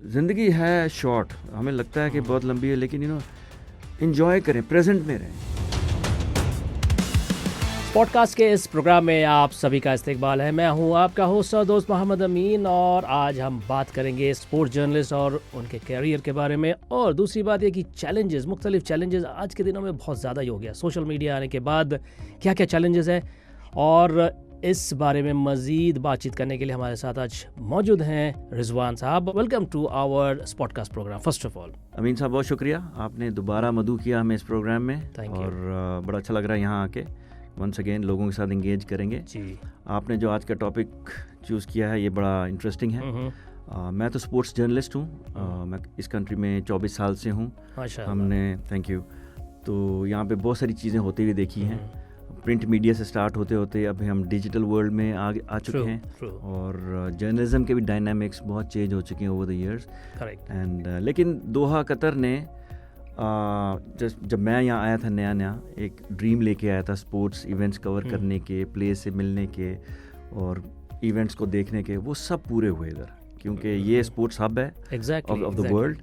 ज़िंदगी है शॉर्ट, हमें लगता है कि बहुत लंबी है, लेकिन एंजॉय करें, प्रेजेंट में रहें। पॉडकास्ट के इस प्रोग्राम में आप सभी का इस्तकबाल है। मैं हूं आपका होस्ट और दोस्त मोहम्मद अमीन, और आज हम बात करेंगे स्पोर्ट्स जर्नलिस्ट और उनके कैरियर के बारे में। और दूसरी बात ये कि चैलेंजेस, मुख्तलिफ चैलेंजेस आज के दिनों में बहुत ज़्यादा ही हो गया। सोशल मीडिया आने के बाद क्या क्या चैलेंजेस है, और इस बारे में मज़ीद बातचीत करने के लिए हमारे साथ आज मौजूद हैं रिजवान साहब। Welcome to our podcast program. First of all Amin साहब, बहुत शुक्रिया, आपने दोबारा मदऊ किया हमें इस प्रोग्राम में। Thank you. और बड़ा अच्छा लग रहा है यहाँ आके वंस अगेन लोगों के साथ इंगेज करेंगे जी। आपने जो आज का टॉपिक चूज़ किया है ये बड़ा इंटरेस्टिंग है। मैं तो स्पोर्ट्स जर्नलिस्ट हूँ। मैं इस कंट्री में 24 साल से हूँ। हमने थैंक यू तो यहाँ पे बहुत सारी चीज़ें होती हुई देखी हैं। प्रिंट मीडिया से स्टार्ट होते होते अभी हम डिजिटल वर्ल्ड में आ चुके हैं। और जर्नलिज्म के भी डायनामिक्स बहुत चेंज हो चुके हैं ओवर द इयर्स। एंड लेकिन दोहा कतर ने जब मैं यहाँ आया था नया एक ड्रीम लेके आया था, स्पोर्ट्स इवेंट्स कवर करने के, प्लेयर से मिलने के और इवेंट्स को देखने के, वो सब पूरे हुए इधर, क्योंकि ये स्पोर्ट्स हब है ऑफ द वर्ल्ड।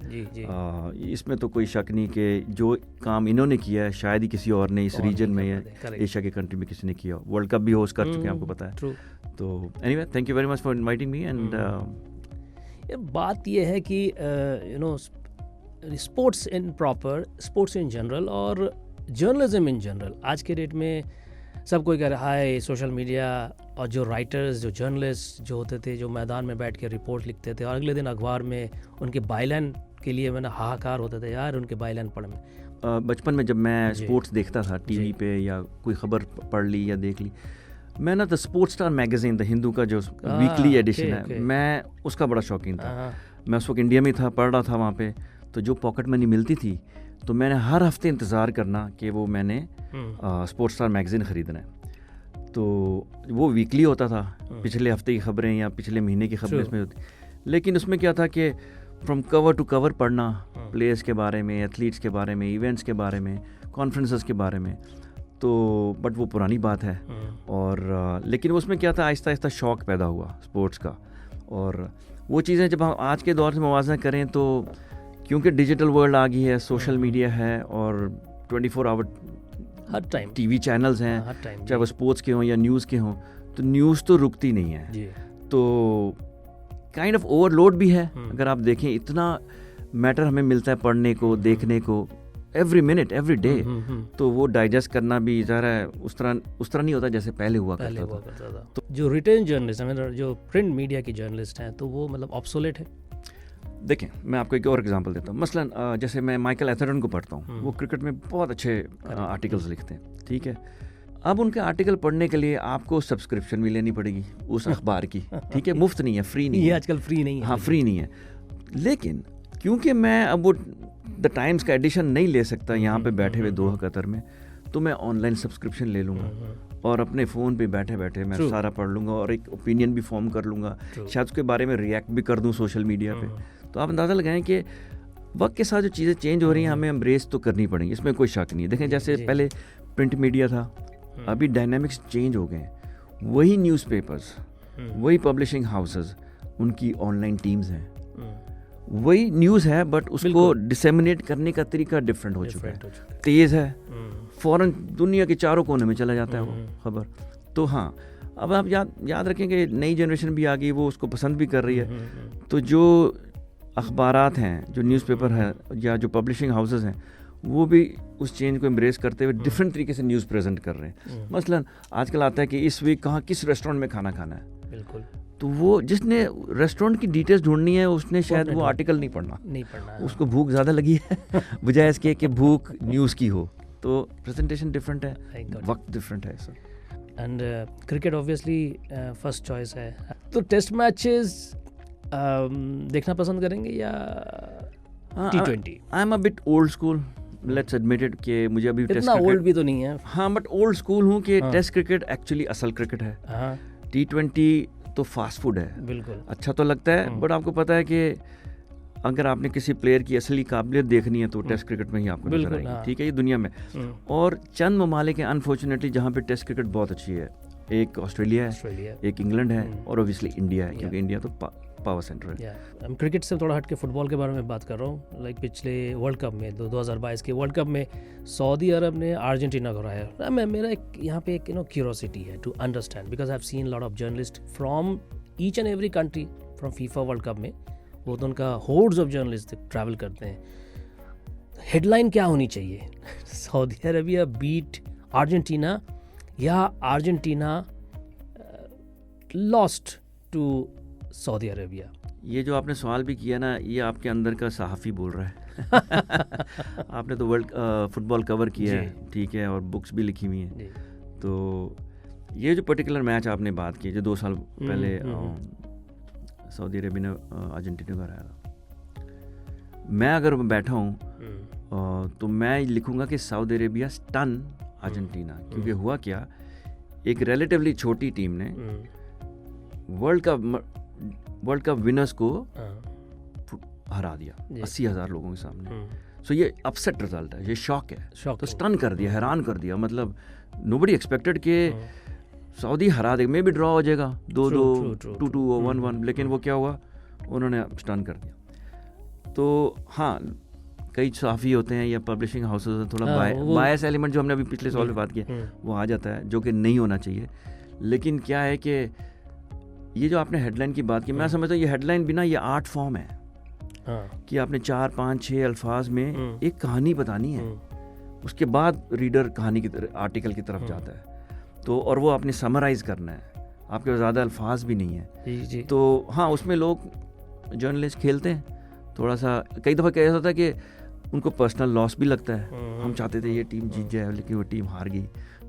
इसमें तो कोई शक नहीं कि जो काम इन्होंने किया है शायद ही किसी और ने इस रीजन में या एशिया के कंट्री में किसी ने किया। वर्ल्ड कप भी होस्ट कर चुके हैं, आपको पता है। तो anyway, thank you very much for inviting me. And बात ये है कि स्पोर्ट्स इन जनरल और जर्नलिज्म इन जनरल आज के डेट में सब कोई कह रहा है। सोशल मीडिया और जो राइटर्स, जो जर्नलिस्ट जो होते थे, जो मैदान में बैठ के रिपोर्ट लिखते थे और अगले दिन अखबार में उनके बाइलाइन के लिए मैंने हाहाकार होते थे, यार उनके बाइलाइन पढ़ में। बचपन में जब मैं स्पोर्ट्स देखता था टीवी पे या कोई खबर पढ़ ली या देख ली, मैं the sports star magazine, the Hindu का जो वीकली एडिशन है, मैं उसका बड़ा शौकीन था। मैं उस वक्त इंडिया में था, पढ़ रहा था वहाँ पे, तो जो पॉकेट मनी मिलती थी तो मैंने हर हफ्ते इंतज़ार करना कि वो मैंने स्पोर्ट्स स्टार मैगज़ीन ख़रीदना है। तो वो वीकली होता था, पिछले हफ्ते की खबरें या पिछले महीने की खबरें इसमें होती। लेकिन उसमें क्या था कि फ्रॉम कवर टू कवर पढ़ना, प्लेयर्स के बारे में, एथलीट्स के बारे में, इवेंट्स के बारे में, कॉन्फ्रेंसेस के बारे में। तो बट वो पुरानी बात है। और लेकिन उसमें क्या था, आहिस्ता आहिस्ता शौक़ पैदा हुआ स्पोर्ट्स का। और वो चीज़ें जब हम आज के दौर से मुवाज़ना करें तो क्योंकि डिजिटल वर्ल्ड आ गई है, सोशल मीडिया है और 24 आवर हर टाइम टीवी चैनल्स हैं, चाहे वो स्पोर्ट्स के हों या न्यूज़ के हों, तो न्यूज़ तो रुकती नहीं है। तो काइंड ऑफ ओवरलोड भी है। अगर आप देखें, इतना मैटर हमें मिलता है पढ़ने को, देखने को, एवरी मिनट एवरी डे। तो वो डाइजेस्ट करना भी ज़रा उस तरह नहीं होता जैसे पहले हुआ करता था। तो जो रिटेन जर्नलिस्ट हैं, जो प्रिंट मीडिया की जर्नलिस्ट हैं, तो वो मतलब ऑब्सोलेट है। देखें, मैं आपको एक और एग्जांपल देता हूँ। मसलन जैसे मैं माइकल एथरटन को पढ़ता हूँ, वो क्रिकेट में बहुत अच्छे आर्टिकल्स लिखते हैं, ठीक है। अब उनके आर्टिकल पढ़ने के लिए आपको सब्सक्रिप्शन भी लेनी पड़ेगी उस अखबार की, ठीक है। मुफ्त नहीं है, फ्री नहीं है। आजकल फ्री नहीं है। हाँ, फ्री नहीं है। लेकिन क्योंकि मैं अब वो द टाइम्स का एडिशन नहीं ले सकता यहाँ पे बैठे हुए दोहा कतर में, तो मैं ऑनलाइन सब्सक्रिप्शन ले लूँगा और अपने फ़ोन पे बैठे बैठे मैं सारा पढ़ लूँगा और एक ओपिनियन भी फॉर्म कर लूँगा, शायद उसके बारे में रिएक्ट भी कर दूँ सोशल मीडिया पे। तो आप अंदाज़ा लगाएं कि वक्त के साथ जो चीज़ें चेंज हो रही हैं, हमें एम्ब्रेस तो करनी पड़ेंगी, इसमें कोई शक नहीं है। देखें, जैसे पहले प्रिंट मीडिया था, अभी डायनामिक्स चेंज हो गए हैं। वही न्यूज़पेपर्स, वही पब्लिशिंग हाउसेस, उनकी ऑनलाइन टीम्स हैं, वही न्यूज़ है, बट उसको डिसेमिनेट करने का तरीका डिफरेंट हो चुका है, तेज़ है, फ़ौरन दुनिया के चारों कोने में चला जाता है वो खबर। तो हाँ, अब आप याद रखें कि नई जनरेशन भी आ गई, वो उसको पसंद भी कर रही है। तो जो अखबारात हैं, जो न्यूज़पेपर है या जो पब्लिशिंग हाउसेस हैं, वो भी उस चेंज को एम्ब्रेस करते हुए डिफरेंट तरीके से न्यूज़ प्रेजेंट कर रहे हैं। मसलन आजकल आता है कि इस वीक कहाँ किस रेस्टोरेंट में खाना खाना है। बिल्कुल। तो वो जिसने रेस्टोरेंट की डिटेल्स ढूंढनी है, उसने शायद वो आर्टिकल नहीं पढ़ना, उसको भूख ज़्यादा लगी है बजाय इसके कि भूख न्यूज़ की हो। तो प्रेजेंटेशन डिफरेंट है, वक्त डिफरेंट है sir. And cricket obviously first choice है। तो टेस्ट मैचेस देखना पसंद करेंगे या T20? I am a bit old school, let's admit it, कि मुझे अभी इतना ओल्ड भी तो नहीं है। हाँ, बट ओल्ड स्कूल हूँ कि टेस्ट क्रिकेट एक्चुअली असल क्रिकेट है। T20 तो फास्ट फूड है। बिल्कुल अच्छा तो लगता है, बट आपको पता है कि अगर आपने किसी प्लेयर की असली काबिलियत देखनी है तो टेस्ट क्रिकेट में ही आपको नजर आएगी, ठीक है, ये दुनिया में। और चंद ममालिक हैं अनफॉर्चुनेटली जहाँ पे टेस्ट क्रिकेट बहुत अच्छी है। एक ऑस्ट्रेलिया है, एक इंग्लैंड है और ओबियसली इंडिया है, क्योंकि इंडिया तो पावर सेंटर है। हम क्रिकेट से थोड़ा हट के फुटबॉल के बारे में बात कर रहा हूँ। लाइक पिछले वर्ल्ड कप में 2022 के वर्ल्ड कप में सऊदी अरब ने अर्जेंटीना को हराया। मेरा एक यहाँ पे एक क्यूरोसिटी है to understand, because I have seen lot of journalist from each and every country from FIFA World Cup में, वो तो उनका होर्ड्स ऑफ जर्नलिस्ट ट्रैवल करते हैं। हेडलाइन क्या होनी चाहिए? सऊदी अरबिया बीट अर्जेंटीना या Argentina lost to Saudi Arabia? ये जो आपने सवाल भी किया ना, ये आपके अंदर का सहाफ़ी बोल रहा है। आपने तो वर्ल्ड फुटबॉल कवर किया है, ठीक है, और बुक्स भी लिखी हुई हैं। तो ये जो पर्टिकुलर मैच आपने बात की, जो 2 साल पहले सऊदी अरेबिया ने अर्जेंटीना को हराया था, मैं अगर बैठा हूँ तो मैं लिखूँगा कि सऊदी अरेबिया स्टन अर्जेंटीना। क्योंकि हुआ क्या, एक रिलेटिवली छोटी टीम ने वर्ल्ड कप विनर्स को हरा दिया 80,000 लोगों के सामने। सो ये अपसेट रिजल्ट है, ये शॉक है, तो स्टन कर दिया, हैरान कर दिया। मतलब नोबडी एक्सपेक्टेड कि सऊदी हरा देगा, मे भी ड्रॉ हो जाएगा 2-2, 2-2, 1-1, लेकिन वो क्या हुआ, उन्होंने स्टन कर दिया। तो हाँ, कई सहाफ़ी होते हैं या पब्लिशिंग हाउसेस थोड़ा बायस एलिमेंट, जो हमने अभी पिछले सवाल में बात की, वो आ जाता है, जो कि नहीं होना चाहिए। लेकिन क्या है कि ये जो आपने हेडलाइन की बात की, मैं समझता हूँ ये हेडलाइन बिना, ये आर्ट फॉर्म है कि आपने 4, 5, 6 अल्फाज में एक कहानी बतानी है, उसके बाद रीडर कहानी की तरफ, आर्टिकल की तरफ जाता है, तो और वो आपने समराइज़ करना है, आपके पास ज़्यादा अल्फाज भी नहीं है। तो हाँ, उसमें लोग जर्नलिस्ट खेलते हैं थोड़ा सा। कई दफ़ा क्या होता है कि उनको पर्सनल लॉस भी लगता है, हम चाहते थे ये टीम जीत जाए लेकिन वो टीम हार गई,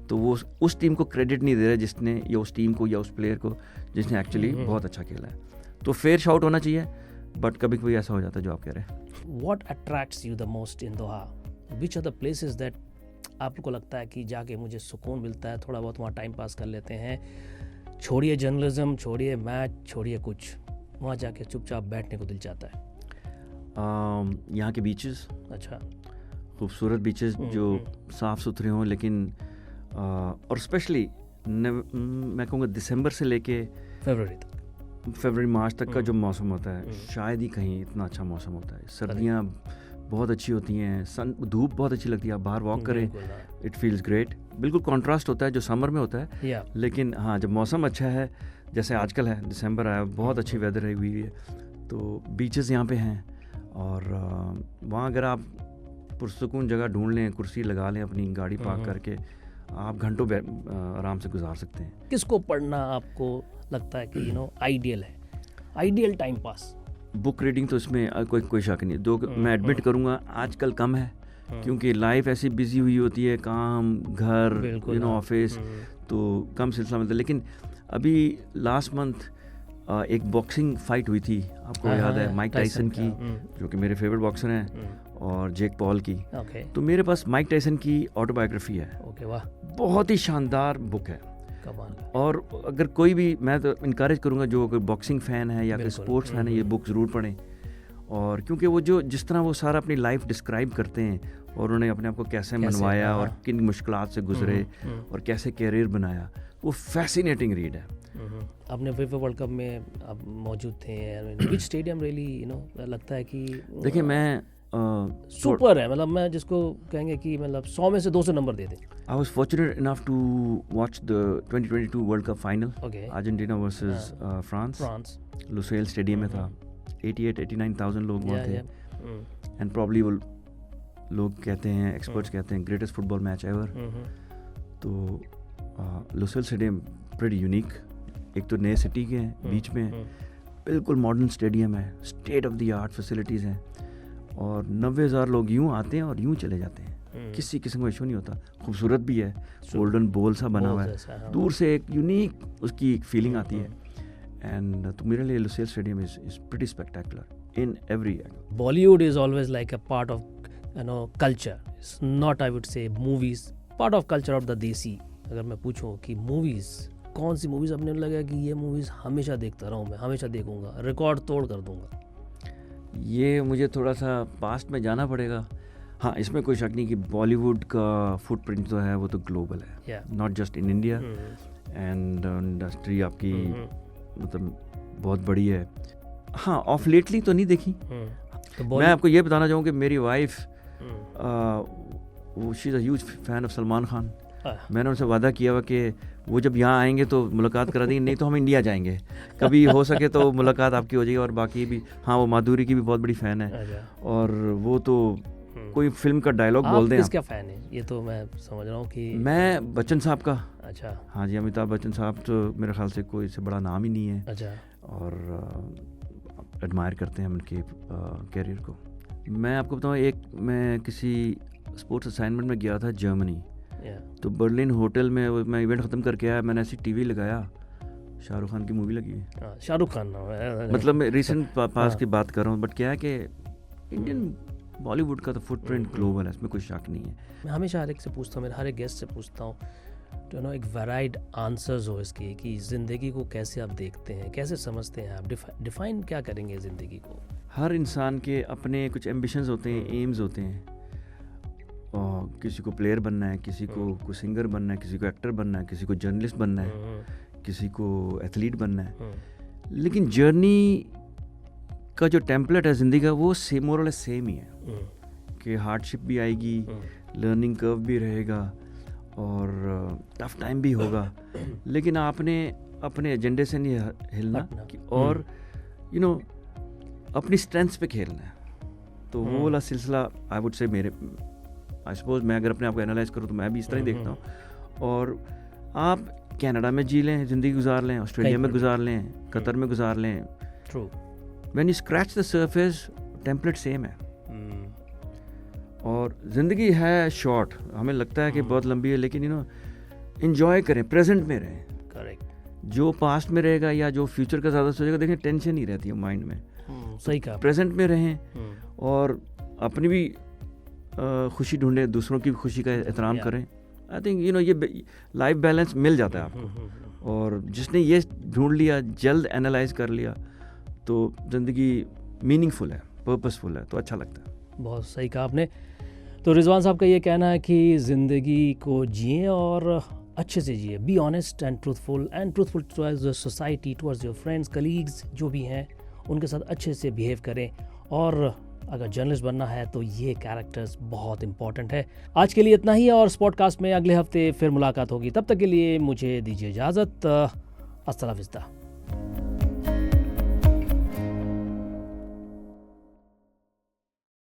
तो वो उस टीम को क्रेडिट नहीं दे रहा जिसने, या उस टीम को या उस प्लेयर को जिसने एक्चुअली बहुत अच्छा खेला है। तो फेयर शाउट होना चाहिए, बट कभी कभी ऐसा हो जाता है जो आप कह रहे हैं। What attracts you the most in Doha? Which are the places that आपको लगता है कि जाके मुझे सुकून मिलता है, थोड़ा बहुत वहाँ टाइम पास कर लेते हैं, छोड़िए जर्नलिज्म, छोड़िए मैच, छोड़िए कुछ, वहाँ जाके चुपचाप बैठने को दिल चाहता है? यहाँ के बीचेस, अच्छा, खूबसूरत बीचेस जो साफ़ सुथरे हों, लेकिन और स्पेशली मैं कहूँगा दिसंबर से लेके फरवरी मार्च तक का जो मौसम होता है, शायद ही कहीं इतना अच्छा मौसम होता है। सर्दियाँ बहुत अच्छी होती हैं, धूप बहुत अच्छी लगती है, आप बाहर वॉक करें, इट फील्स ग्रेट। बिल्कुल कॉन्ट्रास्ट होता है जो समर में होता है, लेकिन हाँ, जब मौसम अच्छा है, जैसे आजकल है, दिसंबर आया, बहुत अच्छी वेदर हुई है, तो बीचेस यहाँ पे हैं। और वहाँ अगर आप पुरसुकून जगह ढूंढ लें, कुर्सी लगा लें, अपनी गाड़ी पार्क करके, आप घंटों आराम से गुजार सकते हैं। किसको पढ़ना आपको लगता है कि आइडियल है, ideal time pass? Book reading तो इसमें कोई शक नहीं। जो मैं एडमिट करूँगा आजकल कम है, क्योंकि लाइफ ऐसी बिजी हुई होती है, काम, घर, ऑफिस, तो कम सिलसिला मिलता है। लेकिन अभी लास्ट मंथ एक बॉक्सिंग फाइट हुई थी, आपको याद है, माइक टाइसन की, जो कि मेरे फेवरेट बॉक्सर हैं, और जेक पॉल की। तो मेरे पास माइक टाइसन की ऑटोबायोग्राफी है। वाह, बहुत ही शानदार बुक है। और अगर कोई भी, मैं तो इनकरेज करूँगा, जो अगर बॉक्सिंग फ़ैन है या फिर स्पोर्ट्स फ़ैन है, ये बुक ज़रूर पढ़ें। और क्योंकि वो जिस तरह वो सारा अपनी लाइफ डिस्क्राइब करते हैं, और उन्होंने अपने आप को कैसे मनवाया और किन मुश्किलात से गुजरे और कैसे कैरियर बनाया, वो फैसिनेटिंग रीड है। आपने फीफा वर्ल्ड कप में आप मौजूद थे, विच स्टेडियम रियली लगता है कि देखिए, मैं सुपर है, मतलब मैं जिसको कहेंगे कि मतलब 100 में से 200 नंबर दे दें। I was fortunate enough to watch the 2022 World Cup final, Argentina versus France. Lusail stadium में था, 88-89,000 लोग वहाँ थे, एंड प्रॉब्ली वो लोग कहते हैं, एक्सपर्ट्स कहते हैं, ग्रेटेस्ट फुटबॉल मैच एवर। तो लुसेल स्टेडियम प्रीटी यूनिक, एक तो नए सिटी के हैं, बीच में बिल्कुल मॉडर्न स्टेडियम है, state of the art facilities हैं, और 90,000 लोग यूँ आते हैं और यूँ चले जाते हैं, किसी किस्म का इशू नहीं होता। खूबसूरत भी है, गोल्डन बोल सा बना हुआ है, दूर से एक यूनिक उसकी एक फीलिंग आती है। एंड तो मेरे लिए Lusail stadium is pretty spectacular in every angle. Bollywood is always like a part of culture, it's not, I would say, movies part of culture of the देसी। अगर मैं पूछूं कि मूवीज, कौन सी मूवीज अपने लगा कि ये मूवीज हमेशा देखता रहूँ, मैं हमेशा देखूंगा, रिकॉर्ड तोड़ कर दूंगा? ये मुझे थोड़ा सा पास्ट में जाना पड़ेगा। हाँ, इसमें कोई शक नहीं कि बॉलीवुड का फुटप्रिंट जो है वो तो ग्लोबल है, not just in India, and industry आपकी मतलब बहुत बड़ी है। हाँ, ऑफ लेटली तो नहीं देखी। तो मैं आपको ये बताना चाहूँ कि मेरी वाइफ वो she is a huge fan of Salman Khan. मैंने उनसे वादा किया हुआ कि वो जब यहाँ आएंगे तो मुलाकात करा देंगे, नहीं तो हम इंडिया जाएंगे। कभी हो सके तो मुलाकात आपकी हो जाएगी। और बाकी भी, हाँ, वो माधुरी की भी बहुत बड़ी फ़ैन है, और वो तो कोई फिल्म का डायलॉग बोल दें। आप किसका फ़ैन है? ये तो मैं समझ रहा हूँ कि मैं बच्चन साहब का। अच्छा। हाँ जी, अमिताभ बच्चन साहब तो मेरे ख्याल से कोई इससे बड़ा नाम ही नहीं है। अच्छा। और एडमायर करते हैं हम उनके कैरियर को। मैं आपको बताऊँ, मैं किसी स्पोर्ट्स असाइनमेंट में गया था जर्मनी। तो बर्लिन होटल में मैं इवेंट ख़त्म करके आया, मैंने ऐसी टीवी लगाया, शाहरुख खान की मूवी लगी है। शाहरुख खान मतलब मैं रिसेंट पास की बात कर रहा हूँ, बट क्या है कि इंडियन बॉलीवुड का तो फुटप्रिंट ग्लोबल है, इसमें कोई शक नहीं है। मैं हमेशा हर एक से पूछता हूँ, मेरे हर एक गेस्ट से पूछता हूँ, तो एक वैराइड आंसर्स हो इसकी, कि ज़िंदगी को कैसे आप देखते हैं, कैसे समझते हैं आप, डिफाइन क्या करेंगे ज़िंदगी को? हर इंसान के अपने कुछ एम्बिशंस होते हैं, एम्स होते हैं। और किसी को प्लेयर बनना है, किसी को सिंगर बनना है, किसी को एक्टर बनना है, किसी को जर्नलिस्ट बनना है, किसी को एथलीट बनना है। लेकिन जर्नी का जो टेम्पलेट है ज़िंदगी का, वो मोर और लेस सेम ही है, कि हार्डशिप भी आएगी, लर्निंग कर्व भी रहेगा, और टफ टाइम भी होगा। लेकिन आपने अपने एजेंडे से नहीं हिलना, और अपनी स्ट्रेंथ्स पे खेलना है। तो वो वाला सिलसिला I would say I suppose, मैं अगर अपने आप को एनालाइज करूँ तो मैं भी इस तरह ही देखता हूँ। और आप कनाडा में जी लें, ज़िंदगी गुजार लें, ऑस्ट्रेलिया में गुजार लें, कतर में गुजार लें, when you scratch the surface, template same है। और ज़िंदगी है शॉर्ट, हमें लगता है कि बहुत लंबी है, लेकिन एंजॉय करें, प्रेजेंट में रहें। करेक्ट। जो पास्ट में रहेगा या जो फ्यूचर का ज़्यादा सोचेगा, देखें टेंशन नहीं रहती है माइंड में। सही कहा। प्रेजेंट में रहें, और अपनी भी खुशी ढूंढें, दूसरों की खुशी का एहतराम करें। आई थिंक ये लाइफ बैलेंस मिल जाता है आपको। और जिसने ये ढूंढ लिया, जल्द एनालाइज कर लिया, तो ज़िंदगी मीनिंगफुल है, पर्पसफुल है, तो अच्छा लगता है। बहुत सही कहा आपने। तो रिजवान साहब का ये कहना है कि ज़िंदगी को जिए और अच्छे से जिए, be honest and truthful towards the society, towards your friends, colleagues जो भी हैं, उनके साथ अच्छे से बिहेव करें। और अगर जर्नलिस्ट बनना है तो ये कैरेक्टर्स बहुत इंपॉर्टेंट है। आज के लिए इतना ही, और स्पॉडकास्ट में अगले हफ्ते फिर मुलाकात होगी। तब तक के लिए मुझे दीजिए इजाज़त। अस्सलाम वालेकुम।